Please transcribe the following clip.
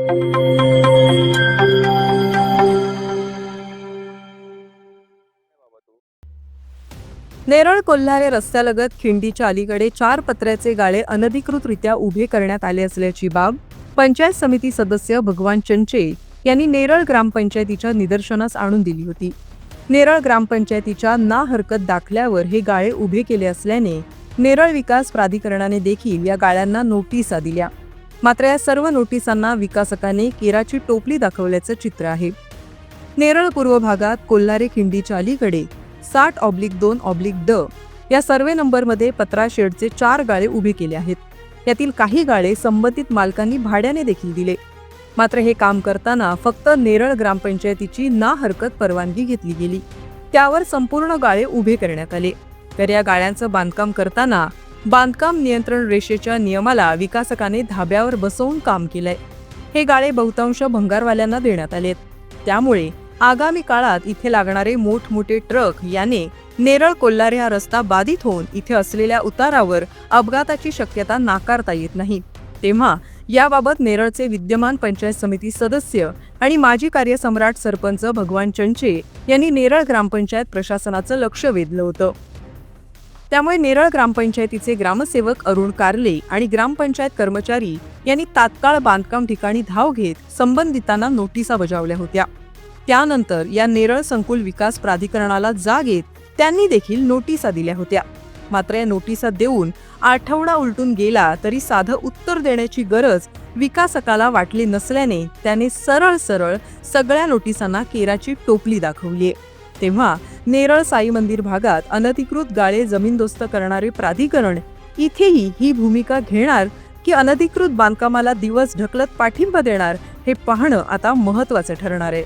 नेरळ कोल्हारे रस्त्यालगत खिंडीच्या अलीकडे 4 पत्र्याचे गाळे अनधिकृतरित्या उभे करण्यात आले असल्याची बाब पंचायत समिती सदस्य भगवान चंचे यांनी नेरळ ग्रामपंचायतीच्या निदर्शनास आणून दिली होती. नेरळ ग्रामपंचायतीच्या ना हरकत दाखल्यावर हे गाळे उभे केले असल्याने नेरळ विकास प्राधिकरणाने देखील या गाळ्यांना नोटिसा दिल्या. मात्र या सर्व नोटिसांना विकासकाने केराची टोपली दाखवल्याचं चित्र आहे. नेरळ पूर्व भागात कोल्हारे खिंडीच्या अलीकडे 60/2/ड या सर्वे नंबरमध्ये पत्रा शेडचे 4 गाळे उभे केले आहेत. यातील काही गाळे संबंधित मालकांनी भाड्याने देखील दिले. मात्र हे काम करताना फक्त नेरळ ग्रामपंचायतीची ना हरकत परवानगी घेतली गेली. त्यावर संपूर्ण गाळे उभे करण्यात आले. तर या गाळ्यांचं बांधकाम करताना बांधकाम नियंत्रण रेषेच्या नियमाला विकासकाने धाब्यावर बसवून काम केलंय. हे गाळे बहुतांश भंगारवाल्यांना देण्यात आलेत. त्यामुळे आगामी काळात इथे लागणारे मोठमोठे ट्रक याने नेरळ कोल्हारे हा रस्ता बाधित होऊन इथे असलेल्या उतारावर अपघाताची शक्यता नाकारता येत नाही. तेव्हा याबाबत नेरळचे विद्यमान पंचायत समिती सदस्य आणि माजी कार्यसम्राट सरपंच भगवान चंचे यांनी नेरळ ग्रामपंचायत प्रशासनाचं लक्ष वेधलं होतं. त्यामुळे नेरळ ग्रामपंचायतीचे ग्रामसेवक अरुण कारले आणि ग्रामपंचायत कर्मचारी यांनी तात्काळ बांधकाम ठिकाणी धाव घेत संबंधितांना नोटिसा बजावल्या होत्या. त्यानंतर या नेरळ संकुल विकास प्राधिकरणाला जाग येत त्यांनी देखील नोटिसा दिल्या होत्या. मात्र या नोटिसा देऊन आठवडा उलटून गेला तरी साधं उत्तर देण्याची गरज विकासकाला वाटली नसल्याने त्याने सरळ सगळ्या नोटिसांना केराची टोपली दाखवलीये. तेव्हा नेरळ साई मंदिर भागात अनधिकृत गाळे जमीनदोस्त करणारे प्राधिकरण इथेही ही भूमिका घेणार की अनधिकृत बांधकामाला दिवस ढकलत पाठिंबा देणार हे पाहणं आता महत्त्वाचं ठरणार आहे.